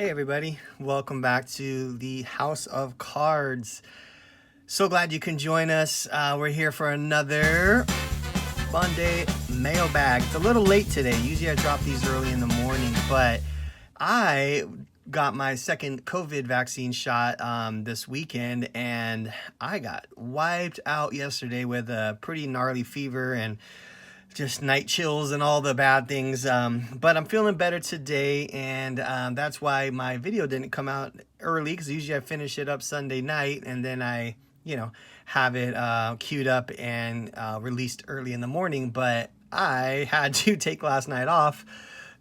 Hey everybody, welcome back to the House of Cards. So glad you can join us. We're here for another Monday Mailbag. It's a little late today. Usually I drop these early in the morning, but I got my second COVID vaccine shot this weekend, and I got wiped out yesterday with a pretty gnarly fever and just night chills and all the bad things, but I'm feeling better today, and that's why my video didn't come out early, because usually I finish it up Sunday night and then I have it queued up and released early in the morning. But I had to take last night off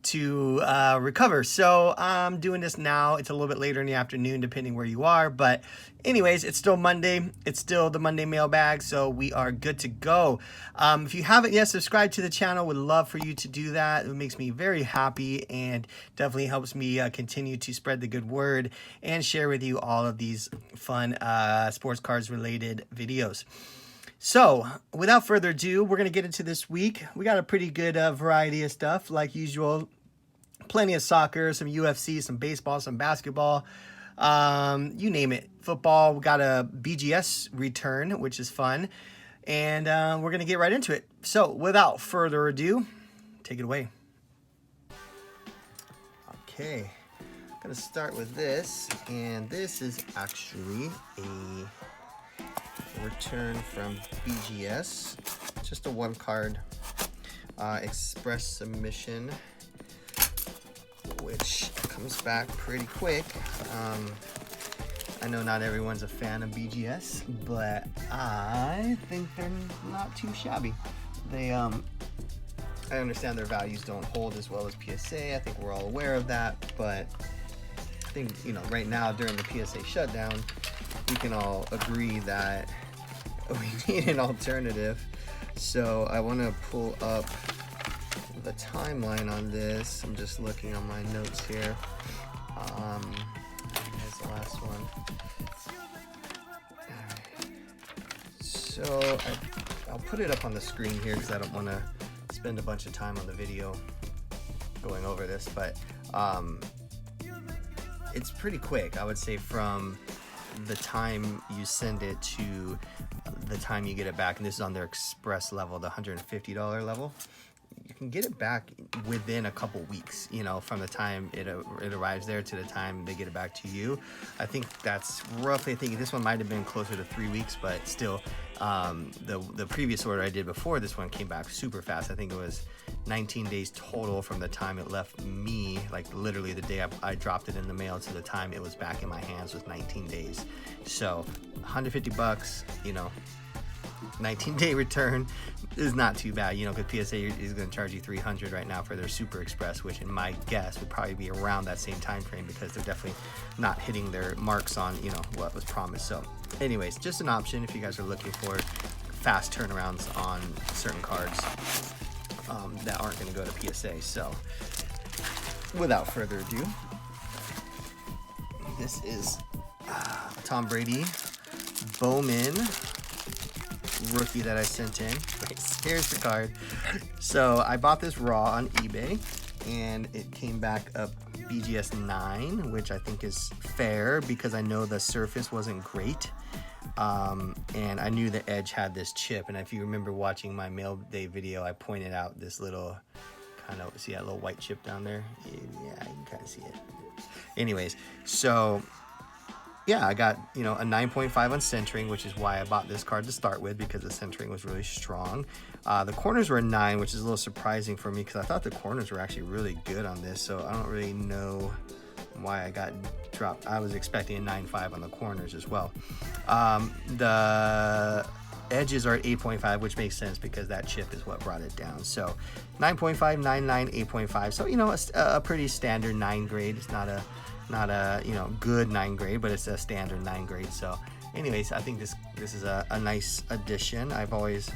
to recover, so I'm doing this now. It's a little bit later in the afternoon depending where you are, but anyways, it's still Monday. It's still the Monday Mailbag, so we are good to go. If you haven't yet subscribed to the channel, would love for you to do that. It makes me very happy and definitely helps me continue to spread the good word and share with you all of these fun sports cards related videos. So, without further ado, we're going to get into this week. We got a pretty good variety of stuff, like usual. Plenty of soccer, some UFC, some baseball, some basketball, you name it. Football, we got a BGS return, which is fun. And we're going to get right into it. So, without further ado, take it away. Okay, I'm going to start with this. And this is actually a return from BGS, just a one card express submission, which comes back pretty quick. I know not everyone's a fan of BGS, but I think they're not too shabby. They I understand their values don't hold as well as PSA. I think we're all aware of that, but I think right now during the PSA shutdown, we can all agree that we need an alternative. So I want to pull up the timeline on this. I'm just looking on my notes here. Here's the last one. So I'll put it up on the screen here because I don't want to spend a bunch of time on the video going over this, but it's pretty quick. I would say from the time you send it to the time you get it back, and this is on their express level, the $150 level, you can get it back within a couple weeks, from the time it arrives there to the time they get it back to you. I think that's roughly, I think this one might have been closer to 3 weeks, but still, the previous order I did before this one came back super fast. I think it was 19 days total from the time it left me, like literally the day I dropped it in the mail to the time it was back in my hands was 19 days. So $150, 19-day return is not too bad, because PSA is going to charge you $300 right now for their Super Express, which in my guess would probably be around that same time frame, because they're definitely not hitting their marks on what was promised. So anyways, just an option if you guys are looking for fast turnarounds on certain cards that aren't going to go to PSA. So without further ado, this is Tom Brady Bowman rookie that I sent in. Here's the card. So I bought this raw on eBay, and it came back up BGS 9, which I think is fair because I know the surface wasn't great, and I knew the edge had this chip. And if you remember watching my mail day video, I pointed out this little see that little white chip down there? Yeah, you can kind of see it. Anyways, so yeah, I got, a 9.5 on centering, which is why I bought this card to start with, because the centering was really strong. The corners were a 9, which is a little surprising for me because I thought the corners were actually really good on this. So I don't really know why I got dropped. I was expecting a 9.5 on the corners as well. The edges are at 8.5, which makes sense because that chip is what brought it down. So 9.5, 9.9, 8.5. So, a pretty standard 9 grade. It's not a good 9 grade, but it's a standard 9 grade. So anyways, I think this is a nice addition. I've always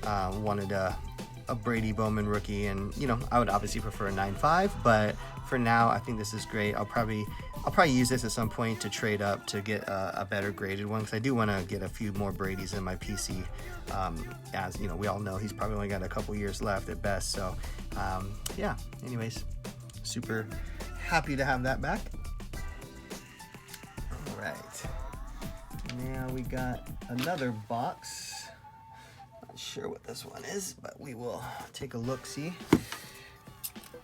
wanted a Brady Bowman rookie, and I would obviously prefer a 9.5, but for now I think this is great. I'll probably use this at some point to trade up to get a better graded one, because I do want to get a few more Bradys in my PC. As we all know, he's probably only got a couple years left at best. So yeah, anyways, super happy to have that back. Now we got another box. Not sure what this one is, but we will take a look-see.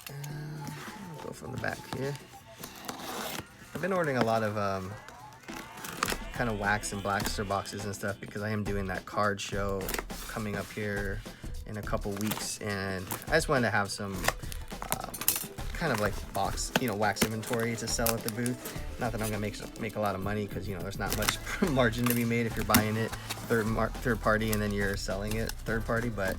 I'll go from the back here. I've been ordering a lot of kind of wax and Blackster boxes and stuff because I am doing that card show coming up here in a couple weeks, and I just wanted to have some kind of like box, wax inventory to sell at the booth. Not that I'm gonna make a lot of money because there's not much margin to be made if you're buying it third party and then you're selling it third party. But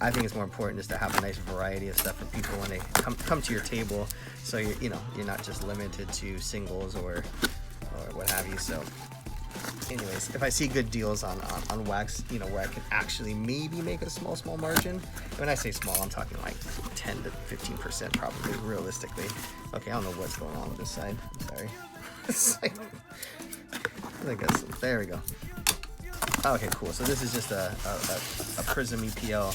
I think it's more important just to have a nice variety of stuff for people when they come to your table, so you're not just limited to singles or what have you. So anyways, if I see good deals on wax, where I can actually maybe make a small margin. When I say small, I'm talking like 10 to 15% probably, realistically. Okay, I don't know what's going on with this side. I'm sorry. It's like, I guess, there we go. Okay, cool. So this is just a Prism EPL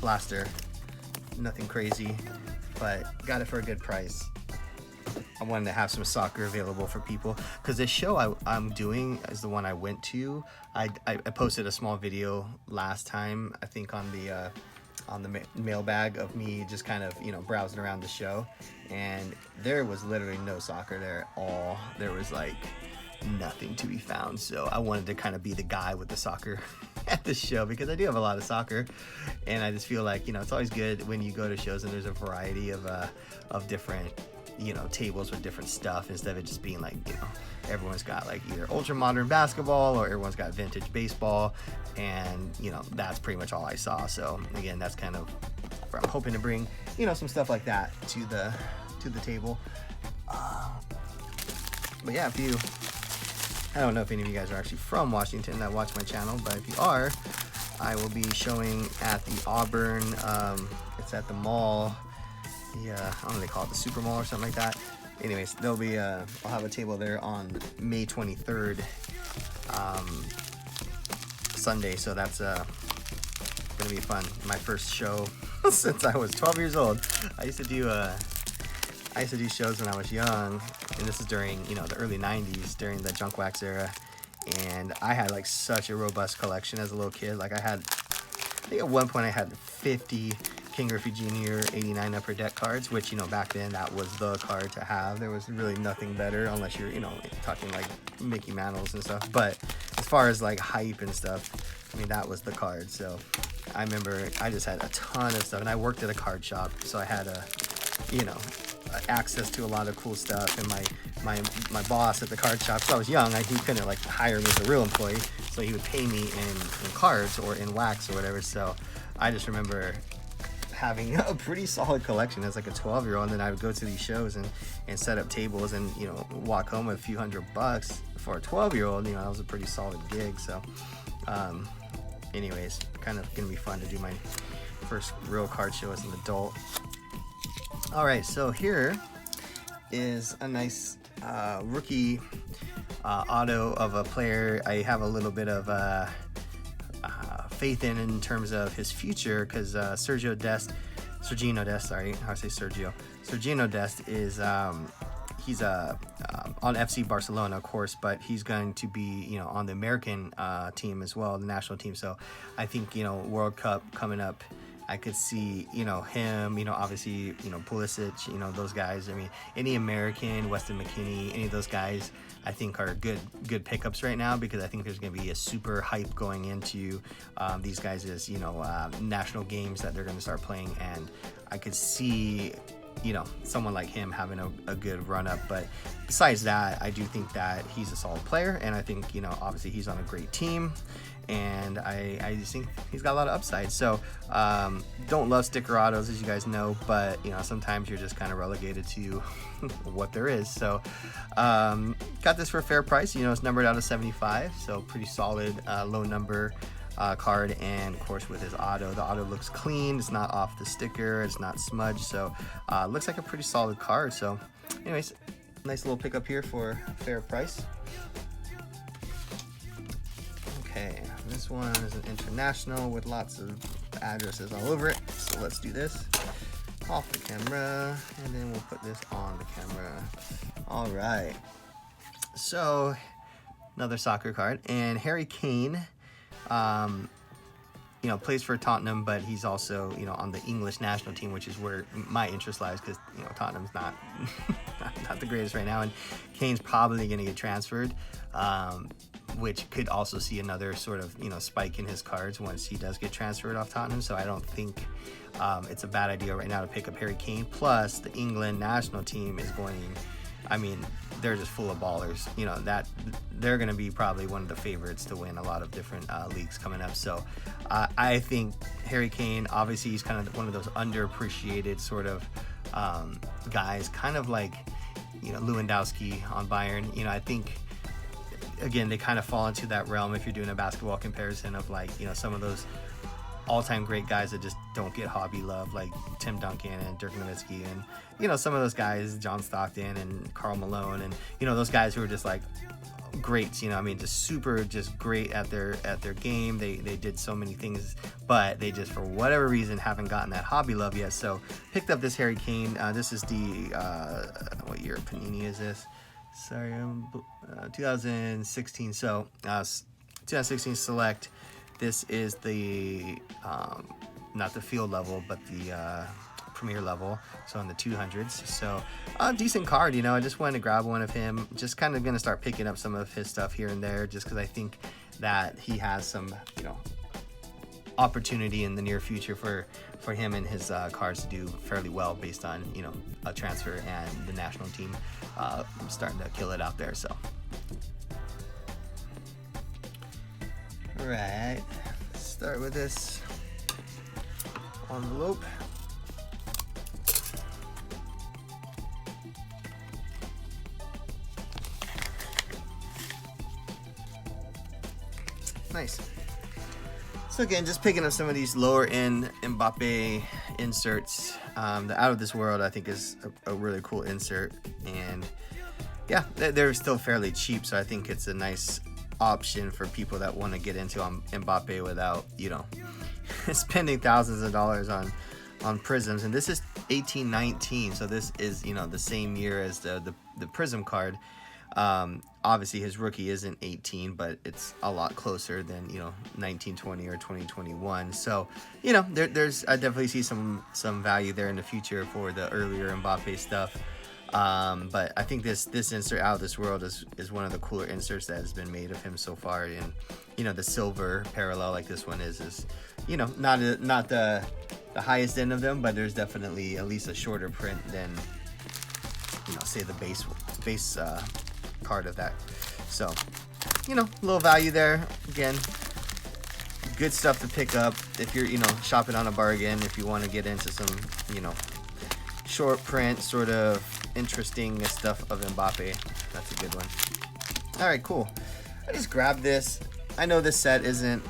blaster. Nothing crazy, but got it for a good price. I wanted to have some soccer available for people because this show I'm doing is the one I went to. I posted a small video last time, I think on the mailbag of me just kind of browsing around the show, and there was literally no soccer there at all. There was like nothing to be found. So I wanted to kind of be the guy with the soccer at the show because I do have a lot of soccer, and I just feel like it's always good when you go to shows and there's a variety of different tables with different stuff instead of it just being like everyone's got like either ultra modern basketball or everyone's got vintage baseball, and that's pretty much all I saw. So again, that's kind of where I'm hoping to bring some stuff like that to the table. But yeah, I don't know if any of you guys are actually from Washington that watch my channel, but if you are, I will be showing at the Auburn, it's at the mall. Yeah, I don't know if they call it the Super Mall or something like that. Anyways, there'll be I'll have a table there on May 23rd, Sunday. So that's gonna be fun. My first show since I was 12 years old. I used to do shows when I was young, and this is during the early 90s, during the junk wax era. And I had like such a robust collection as a little kid. Like I think at one point I had 50 King Griffey Jr. 89 Upper Deck cards, which back then that was the card to have. There was really nothing better unless you're talking like Mickey Mantles and stuff. But as far as like hype and stuff, I mean, that was the card. So I remember I just had a ton of stuff, and I worked at a card shop, so I had access to a lot of cool stuff. And my boss at the card shop, so I was young, he couldn't like hire me as a real employee, so he would pay me in cards or in wax or whatever. So I just remember having a pretty solid collection as like a 12-year-old, and then I would go to these shows and set up tables and walk home with a few $100 for a 12-year-old. That was a pretty solid gig. So anyways, kind of gonna be fun to do my first real card show as an adult. All right, so here is a nice rookie auto of a player I have a little bit of faith in terms of his future, because Sergino Dest is he's on FC Barcelona, of course, but he's going to be on the American team as well, the national team. So I think World Cup coming up, I could see him, obviously Pulisic, those guys. I mean, any American, Weston McKennie, any of those guys, I think are good pickups right now, because I think there's going to be a super hype going into these guys' national games that they're going to start playing, and I could see someone like him having a good run up. But besides that, I do think that he's a solid player, and I think obviously he's on a great team, and I just think he's got a lot of upside. So don't love sticker autos, as you guys know, but sometimes you're just kind of relegated to what there is. So got this for a fair price. It's numbered out of 75, so pretty solid low number card. And of course, with his auto, the auto looks clean, it's not off the sticker, it's not smudged, so looks like a pretty solid card. So anyways, nice little pickup here for a fair price. Okay, this one is an international with lots of addresses all over it, so let's do this off the camera, and then we'll put this on the camera. All right, so another soccer card. And Harry Kane, plays for Tottenham, but he's also, on the English national team, which is where my interest lies, because, Tottenham's not not the greatest right now, and Kane's probably going to get transferred, which could also see another sort of, spike in his cards once he does get transferred off Tottenham. So I don't think it's a bad idea right now to pick up Harry Kane. Plus, the England national team is they're just full of ballers. That they're going to be probably one of the favorites to win a lot of different leagues coming up. So I think Harry Kane, obviously, he's kind of one of those underappreciated sort of guys, kind of like, Lewandowski on Bayern. I think, again, they kind of fall into that realm if you're doing a basketball comparison of like, some of those all-time great guys that just don't get hobby love, like Tim Duncan and Dirk Nowitzki, and some of those guys, John Stockton and Karl Malone, and those guys who are just like greats, just super, just great at their game. They did so many things, but they just, for whatever reason, haven't gotten that hobby love yet. So picked up this Harry Kane. This is the what year Panini is this? Sorry, 2016. So 2016 Select. This is the not the field level, but the premier level, so in the 200s. So decent card. I just wanted to grab one of him. Just kind of going to start picking up some of his stuff here and there, just because I think that he has some opportunity in the near future for him and his cards to do fairly well based on a transfer and the national team starting to kill it out there. So all right, let's start with this envelope. Nice. So again, just picking up some of these lower end Mbappe inserts. The Out of This World, I think, is a really cool insert, and yeah, they're still fairly cheap, so I think it's a nice option for people that want to get into Mbappe without spending thousands of dollars on prisms. And this is 1819, so this is the same year as the prism card. Obviously his rookie isn't 18, but it's a lot closer than 1920 or 2021. So there's I definitely see some value there in the future for the earlier Mbappe stuff. But I think this insert Out of This World is one of the cooler inserts that has been made of him so far. And the silver parallel like this one is not the highest end of them, but there's definitely at least a shorter print than say the base card of that. So little value there. Again, good stuff to pick up if you're shopping on a bargain, if you want to get into some short print sort of interesting stuff of Mbappe. That's a good one. All right, cool. I just grabbed this. I know this set isn't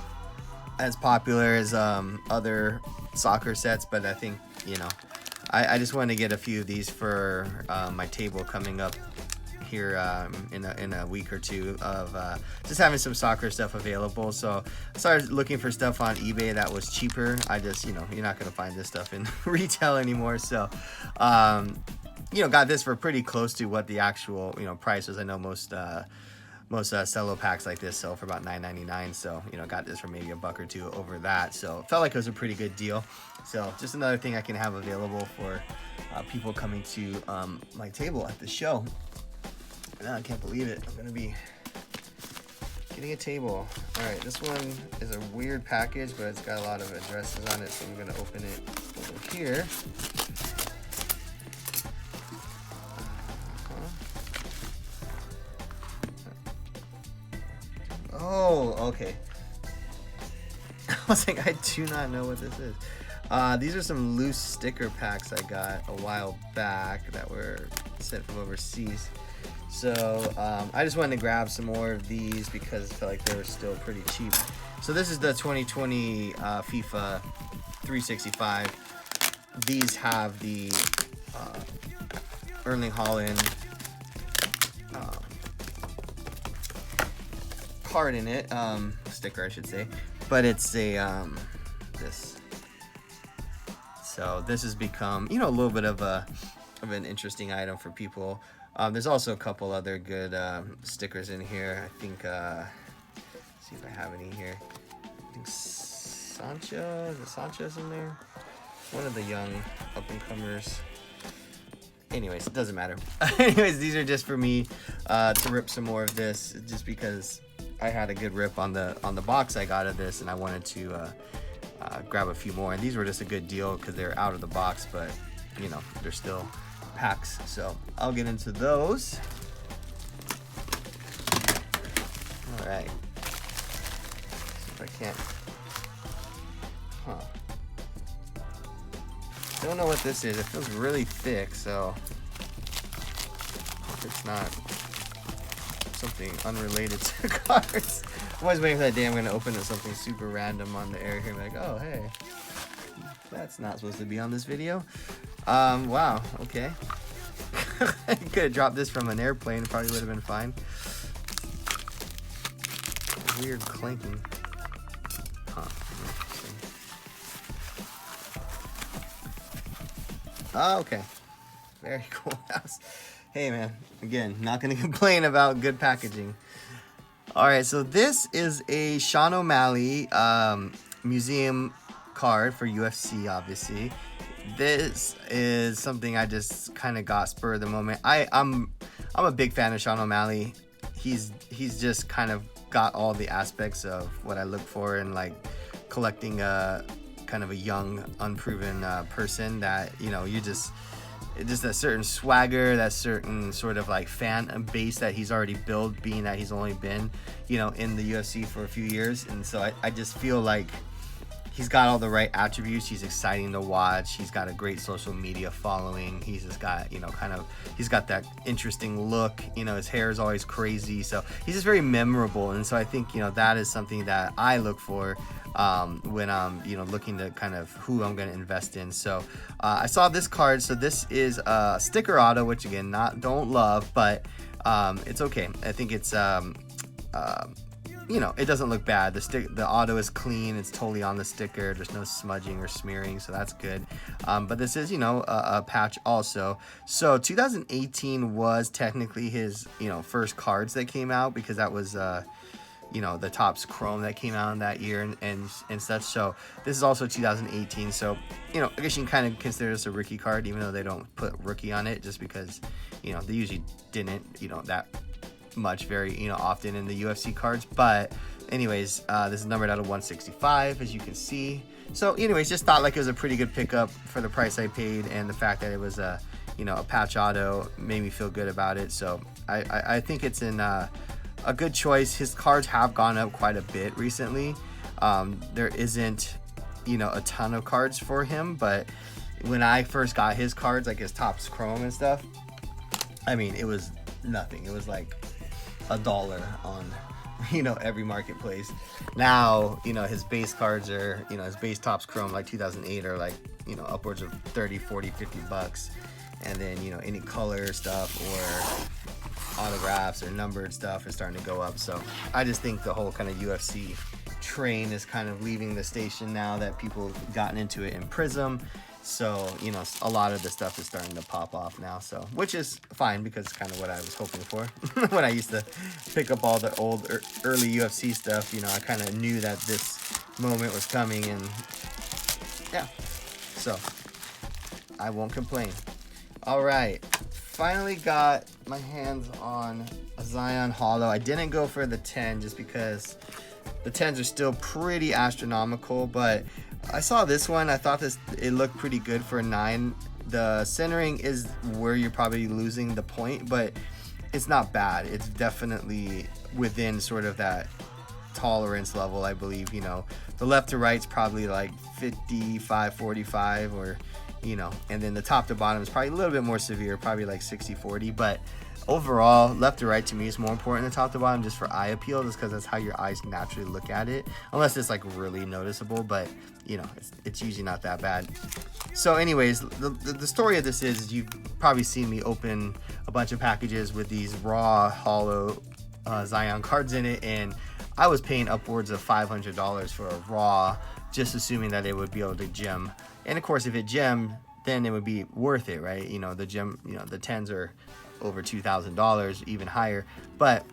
as popular as other soccer sets, but I think I just want to get a few of these for my table coming up here in a week or two of just having some soccer stuff available. So I started looking for stuff on eBay that was cheaper. I just you're not going to find this stuff in retail anymore. So got this for pretty close to what the actual price was. I know most cello packs like this sell for about $9.99, so got this for maybe $1 or $2 over that. So felt like it was a pretty good deal. So just another thing I can have available for people coming to my table at the show. I can't believe it. I'm gonna be getting a table. All right, this one is a weird package, but it's got a lot of addresses on it, so I'm gonna open it over here. Oh, okay. I was like, I do not know what this is. These are some loose sticker packs I got a while back that were sent from overseas. So I just wanted to grab some more of these because I felt like they were still pretty cheap. So this is the 2020 FIFA 365. These have the Erling Haaland card in it, sticker I should say, but it's a this. So this has become a little bit of an interesting item for people There's also a couple other good stickers in here. I think, let's see if I have any here. I think Sancho, is it Sancho's in there? One of the young up-and-comers. Anyways, it doesn't matter. Anyways, these are just for me to rip some more of this, just because I had a good rip on the box I got of this, and I wanted to grab a few more. And these were just a good deal because they're out of the box, but you know, they're still packs. So I'll get into those. All right. See if I can't. Don't know what this is. It feels really thick, so hope it's not something unrelated to cards. I'm always waiting for that day I'm gonna open something super random on the air here, like, oh hey, that's not supposed to be on this video. Wow, okay. I could have dropped this from an airplane, probably would have been fine. Weird clanking. Huh. Oh, okay. Very cool house. Hey man, again, not gonna complain about good packaging. All right, so this is a Sean O'Malley museum card for UFC, obviously. This is something I just kind of got spur of the moment. I'm a big fan of Sean O'Malley. He's just kind of got all the aspects of what I look for in like collecting a kind of a young, unproven person that, you know, you just that certain swagger, that certain sort of like fan base that he's already built, being that he's only been, you know, in the UFC for a few years. And so I just feel like he's got all the right attributes. He's exciting to watch. He's got a great social media following. He's just got, you know, kind of, he's got that interesting look. You know, his hair is always crazy. So he's just very memorable. And so I think, you know, that is something that I look for when I'm, you know, looking to kind of who I'm going to invest in. So I saw this card. So this is a sticker auto, which again, don't love, but it's okay. I think it's, you know, it doesn't look bad. The auto is clean. It's totally on the sticker. There's no smudging or smearing, so that's good. But this is, you know, a patch also. So 2018 was technically his, you know, first cards that came out, because that was, you know, the Topps Chrome that came out in that year and such. So this is also 2018. So, you know, I guess you can kind of consider this a rookie card, even though they don't put rookie on it, just because, you know, they usually didn't, you know, that much very, you know, often in the UFC cards. But anyways, this is numbered out of 165, as you can see. So anyways, just thought like it was a pretty good pickup for the price I paid, and the fact that it was a, you know, a patch auto made me feel good about it. So I think it's in a good choice. His cards have gone up quite a bit recently. There isn't, you know, a ton of cards for him, but when I first got his cards, like his Topps Chrome and stuff, I mean, it was nothing. It was like $1 on, you know, every marketplace. Now, you know, his base cards are, you know, his base Topps Chrome like 2008 are like, you know, upwards of 30, 40, 50 bucks. And then, you know, any color stuff or autographs or numbered stuff is starting to go up. So I just think the whole kind of UFC train is kind of leaving the station now that people have gotten into it in Prism. So, you know, a lot of the stuff is starting to pop off now, so, which is fine, because it's kind of what I was hoping for. When I used to pick up all the old early UFC stuff, you know, I kind of knew that this moment was coming, and yeah, so I won't complain. All right, finally got my hands on a Zion Holo. I didn't go for the 10 just because the 10s are still pretty astronomical, but I saw this one. I thought it looked pretty good for a 9. The centering is where you're probably losing the point, but it's not bad. It's definitely within sort of that tolerance level, I believe. You know, the left to right's probably like 55, 45, or, you know, and then the top to bottom is probably a little bit more severe, probably like 60, 40, but overall, left to right to me is more important than top to bottom, just for eye appeal, just because that's how your eyes naturally look at it, unless it's like really noticeable, but you know, it's usually not that bad. So anyways, the story of this is you've probably seen me open a bunch of packages with these raw holo Zion cards in it, and I was paying upwards of $500 for a raw, just assuming that it would be able to gem. And of course, if it gemmed, then it would be worth it, right? You know, the gem, you know, the 10s are over $2,000, even higher. But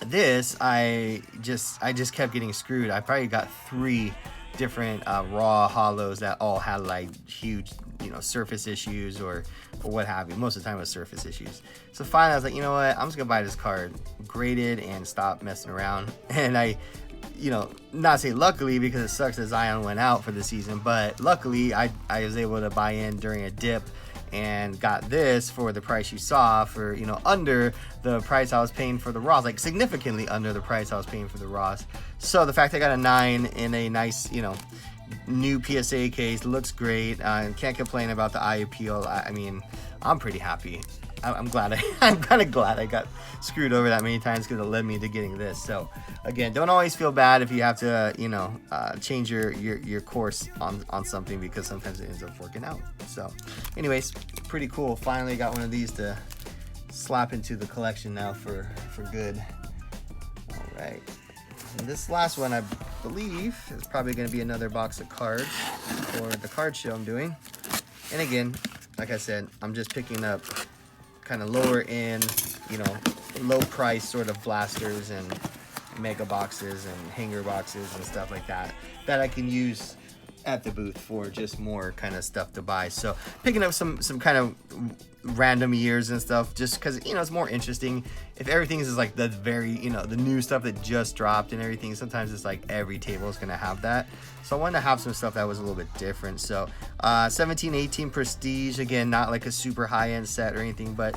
this, I just kept getting screwed. I probably got 3 different raw hollows that all had like huge, surface issues or what have you. Most of the time it was surface issues. So finally I was like, you know what, I'm just gonna buy this card graded and stop messing around. And I, not say luckily, because it sucks that Zion went out for the season, but luckily I was able to buy in during a dip and got this for the price you saw, for under the price I was paying for the Ross, like significantly under the price I was paying for the Ross. So the fact I got a 9 in a nice new PSA case, looks great, and can't complain about the eye appeal. I mean, I'm pretty happy. I'm glad I'm kind of glad I got screwed over that many times, because it led me to getting this. So again, don't always feel bad if you have to change your course on something, because sometimes it ends up working out. So anyways, pretty cool. Finally got one of these to slap into the collection now for good. All right, and this last one, I believe, is probably going to be another box of cards for the card show I'm doing. And again, like I said, I'm just picking up kind of lower end, low price sort of blasters and mega boxes and hanger boxes and stuff like that I can use at the booth for just more kind of stuff to buy. So picking up some kind of random years and stuff, just because it's more interesting. If everything is like the very the new stuff that just dropped and everything, sometimes it's like every table is gonna have that. So I wanted to have some stuff that was a little bit different. So 1718 Prestige, again, not like a super high-end set or anything, but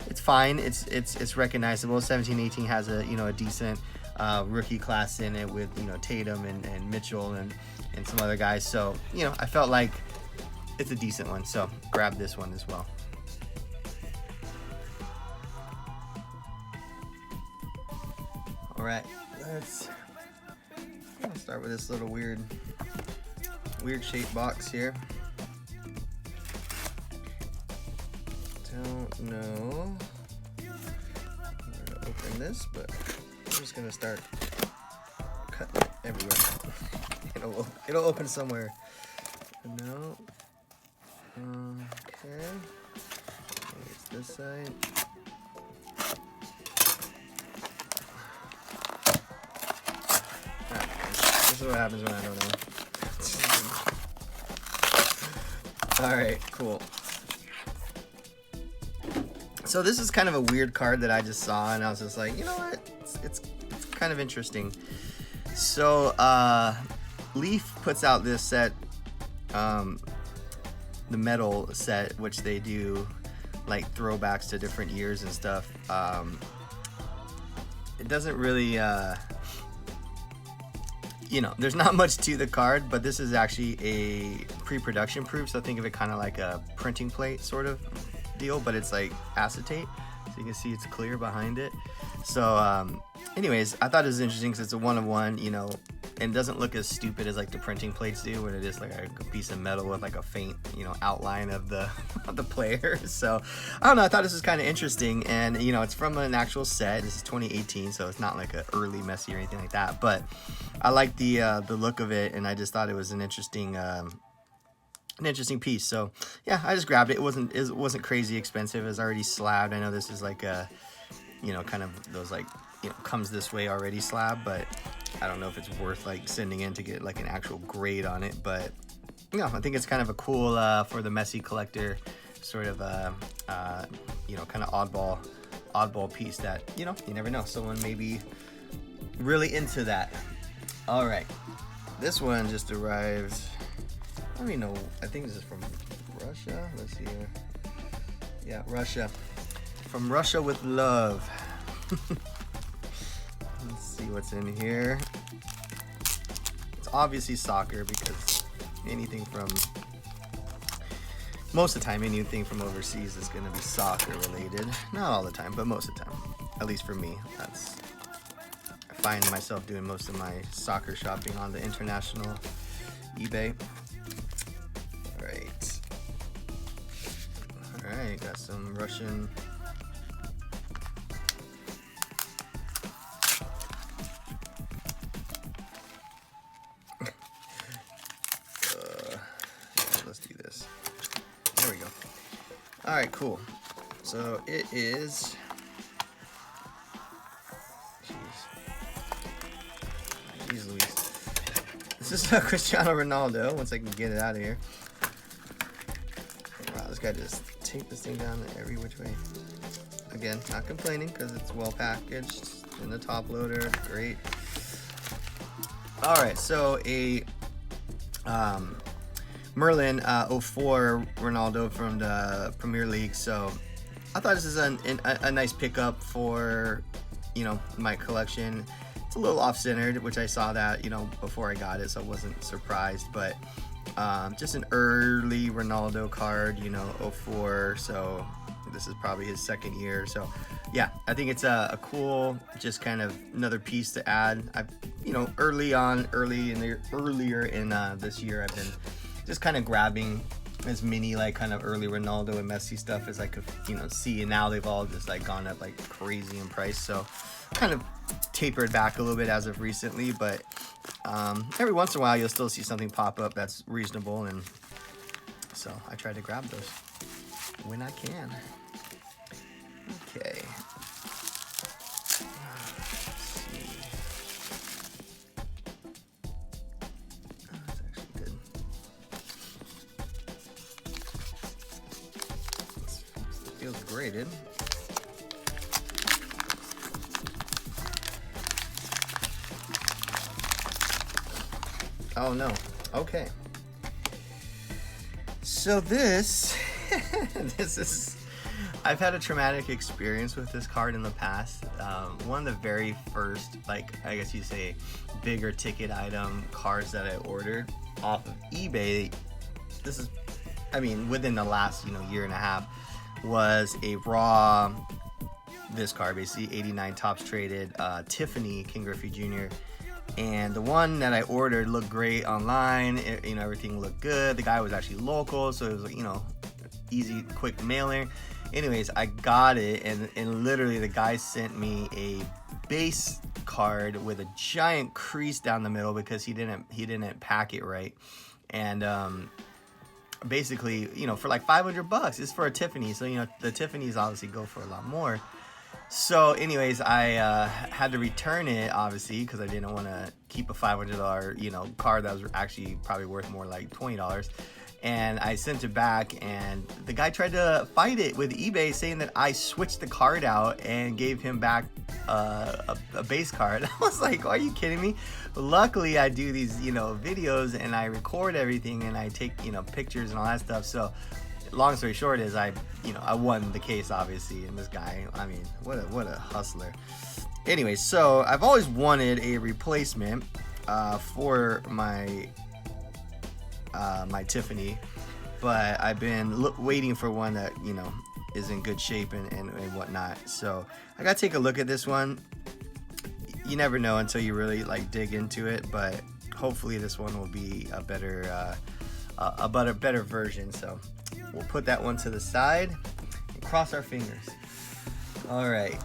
it's fine. It's recognizable. 1718 has a decent rookie class in it with Tatum and Mitchell and some other guys. So I felt like it's a decent one, so grab this one as well. All right, let's start with this little weird shaped box here. Don't know where to open this, but I'm just gonna start cutting it everywhere. It'll open somewhere. No. Okay. It's this side. This is what happens when I don't know. Alright, cool. So this is kind of a weird card that I just saw, and I was just like, you know what? It's kind of interesting. So Leaf puts out this set, the metal set, which they do like throwbacks to different years and stuff. It doesn't really there's not much to the card, but this is actually a pre-production proof, so think of it kind of like a printing plate sort of deal, but it's like acetate, so you can see it's clear behind it. So anyways, I thought it was interesting because it's a 1-of-1, and doesn't look as stupid as like the printing plates do, when it is like a piece of metal with like a faint outline of the of the player. So I don't know, I thought this was kind of interesting, and it's from an actual set. This is 2018, so it's not like an early messy or anything like that, but I like the look of it, and I just thought it was an interesting piece. So yeah, I just grabbed it. It wasn't crazy expensive. It was already slabbed. I know this is like a kind of those like comes this way already slab, but I don't know if it's worth like sending in to get like an actual grade on it. But I think it's kind of a cool for the messy collector sort of kind of oddball piece that you never know, someone may be really into that. All right, this one just arrived. I don't even know. I think this is from Russia. Let's see here. Yeah, Russia. From Russia with love. Let's see what's in here. It's obviously soccer, because most of the time, anything from overseas is going to be soccer related. Not all the time, but most of the time. At least for me. I find myself doing most of my soccer shopping on the international eBay. Alright, got some Russian let's do this. There we go. Alright, cool. So it is, jeez Louise. This is Cristiano Ronaldo, once I can get it out of here. Wow, this guy just taped this thing down every which way. Again, not complaining because it's well packaged in the top loader. Great. All right, so a Merlin 04 Ronaldo from the Premier League. So I thought this is a nice pickup for, you know, my collection. It's a little off-centered, which I saw that, you know, before I got it, so I wasn't surprised. But just an early Ronaldo card, you know, 04. So this is probably his second year. So yeah, I think it's a cool, just kind of another piece to add. I've, you know, earlier in this year, I've been just kind of grabbing as many like kind of early Ronaldo and Messi stuff as I could, you know, see. And now they've all just like gone up like crazy in price. So kind of tapered back a little bit as of recently, but every once in a while you'll still see something pop up that's reasonable, and so I try to grab those when I can. Okay. Let's see. Oh, that's actually good. It feels graded. Oh no. Okay. So this is, I've had a traumatic experience with this card in the past. One of the very first, like, I guess you say, bigger ticket item cards that I ordered off of eBay. This is, I mean, within the last, you know, year and a half, was a raw, this card, basically 89 tops traded, Tiffany King Griffey Jr. And the one that I ordered looked great online. You know, everything looked good. The guy was actually local, so it was, you know, easy, quick mailing. Anyways, I got it, and literally the guy sent me a base card with a giant crease down the middle because he didn't pack it right. And basically, you know, for like $500, it's for a Tiffany. So, you know, the Tiffany's obviously go for a lot more. So anyways, I had to return it, obviously, because I didn't want to keep a $500, you know, card that was actually probably worth more like $20. And I sent it back, and the guy tried to fight it with eBay, saying that I switched the card out and gave him back a base card. I was like, are you kidding me? But luckily, I do these, you know, videos, and I record everything, and I take, you know, pictures and all that stuff. So long story short is I won the case, obviously. And this guy, I mean, what a hustler. Anyway, so I've always wanted a replacement for my my Tiffany, but I've been waiting for one that, you know, is in good shape and whatnot. So I gotta take a look at this one. You never know until you really like dig into it, but hopefully this one will be a better version. So we'll put that one to the side and cross our fingers. All right.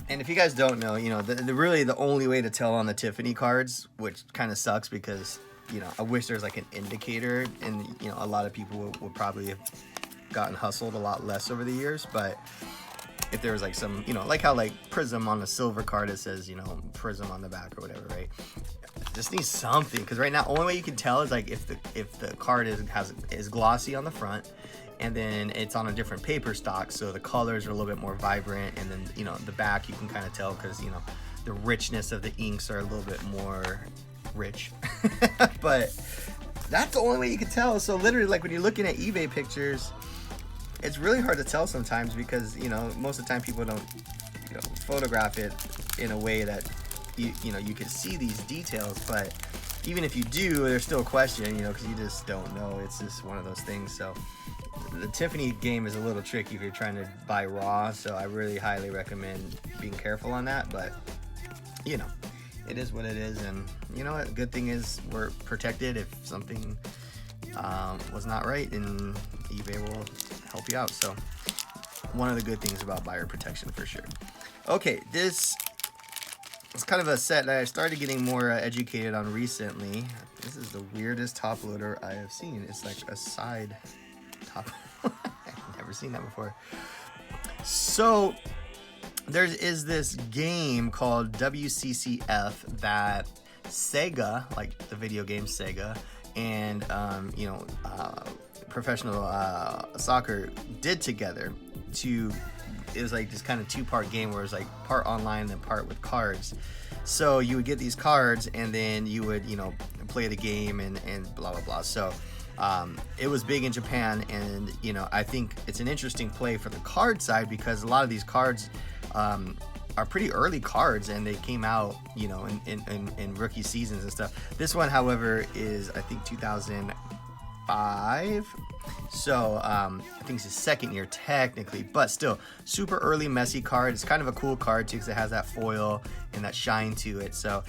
And if you guys don't know, you know, really the only way to tell on the Tiffany cards, which kind of sucks because, you know, I wish there's like an indicator, and, you know, a lot of people would probably have gotten hustled a lot less over the years. But if there was like some, you know, like how like Prism on a silver card, it says, you know, Prism on the back or whatever, right? Just need something, because right now only way you can tell is like if the card is glossy on the front, and then it's on a different paper stock, so the colors are a little bit more vibrant, and then, you know, the back you can kind of tell because, you know, the richness of the inks are a little bit more rich. But that's the only way you can tell. So literally, like when you're looking at eBay pictures, it's really hard to tell sometimes because, you know, most of the time people don't, you know, photograph it in a way that you know, you can see these details. But even if you do, there's still a question, you know, because you just don't know. It's just one of those things. So the Tiffany game is a little tricky if you're trying to buy raw, so I really highly recommend being careful on that. But, you know, it is what it is, and you know what, good thing is we're protected. If something was not right, and eBay will help you out. So one of the good things about buyer protection for sure. Okay, this is kind of a set that I started getting more educated on recently. This is the weirdest top loader I have seen. It's like a side top. I've never never seen that before. So there is this game called WCCF that Sega, like the video game Sega, and professional soccer did together to. It was like this kind of two-part game where it was like part online and part with cards. So you would get these cards and then you would, play the game and blah, blah, blah. So it was big in Japan, and, I think it's an interesting play for the card side because a lot of these cards are pretty early cards and they came out, in rookie seasons and stuff. This one, however, is, I think, 2005. So I think it's his second year technically, but still super early Messi card. It's kind of a cool card too because it has that foil and that shine to it. So,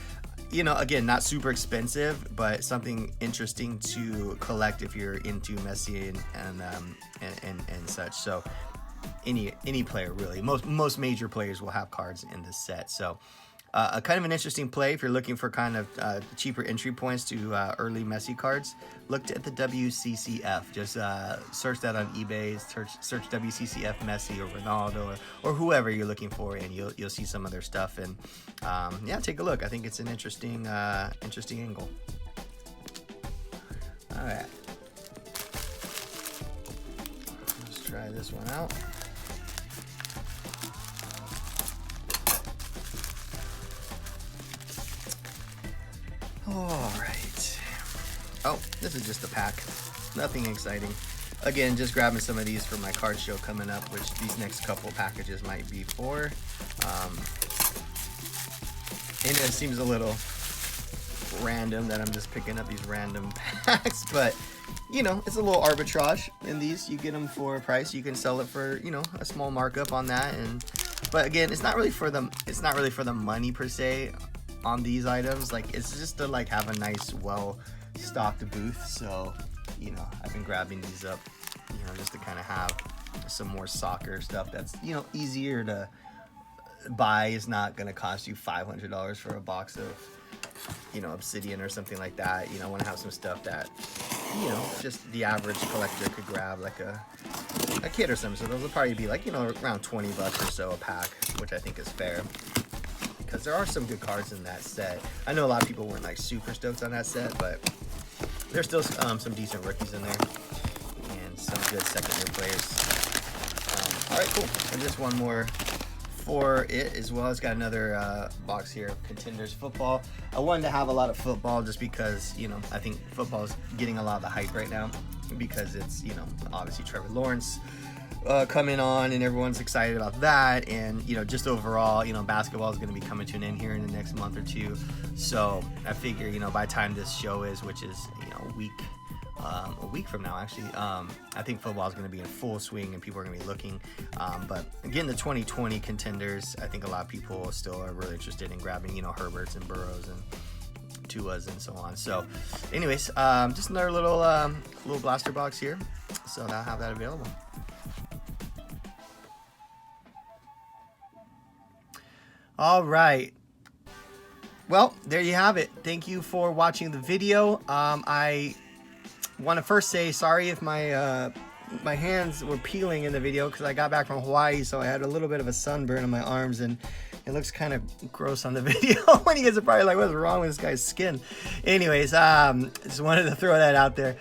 again, not super expensive, but something interesting to collect if you're into Messi and such. So any player really, most major players will have cards in this set. So a kind of an interesting play if you're looking for kind of cheaper entry points to early Messi cards. Look at the WCCF. Just search that on eBay. Search WCCF Messi or Ronaldo or whoever you're looking for, and you'll see some of their stuff. And take a look. I think it's an interesting angle. All right, let's try this one out. All right. Oh, this is just a pack. Nothing exciting. Again, just grabbing some of these for my card show coming up, which these next couple packages might be for. And it seems a little random that I'm just picking up these random packs, but it's a little arbitrage in these. You get them for a price, you can sell it for a small markup on that. But again, it's not really for the money per se on these items. Like, it's just to have a nice, well stocked booth. So I've been grabbing these up just to kind of have some more soccer stuff that's easier to buy. Is not going to cost you $500 for a box of obsidian or something like that. I want to have some stuff that just the average collector could grab, like a kid or something. So those will probably be like around $20 or so a pack, which I think is fair, because there are some good cards in that set. I know a lot of people weren't like super stoked on that set, but there's still some decent rookies in there and some good second-year players. All right, cool. And just one more for it as well. It's got another box here of Contenders football. I wanted to have a lot of football just because, I think football is getting a lot of the hype right now because it's, obviously Trevor Lawrence coming on and everyone's excited about that. And, just overall, basketball is going to be coming to an end here in the next month or two. So I figure, by the time this show is, which is, a week from now, actually, I think football is going to be in full swing and people are going to be looking. But again, the 2020 contenders, I think a lot of people still are really interested in grabbing, Herberts and Burrows and Tuas and so on. So anyways, just another little blaster box here. So I'll have that available. All right. Well, there you have it. Thank you for watching the video. I want to first say sorry if my hands were peeling in the video because I got back from Hawaii, so I had a little bit of a sunburn on my arms, and it looks kind of gross on the video. When you guys are probably like, what's wrong with this guy's skin? Anyways, just wanted to throw that out there.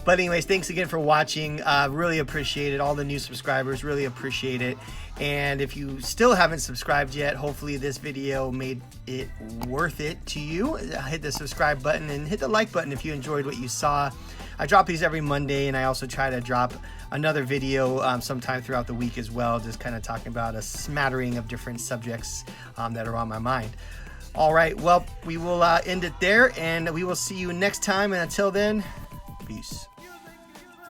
But anyways, thanks again for watching. Really appreciate it. All the new subscribers, really appreciate it. And if you still haven't subscribed yet, hopefully this video made it worth it to you. Hit the subscribe button and hit the like button if you enjoyed what you saw. I drop these every Monday, and I also try to drop another video sometime throughout the week as well, just kind of talking about a smattering of different subjects that are on my mind. All right, well, we will end it there, and we will see you next time. And until then, peace.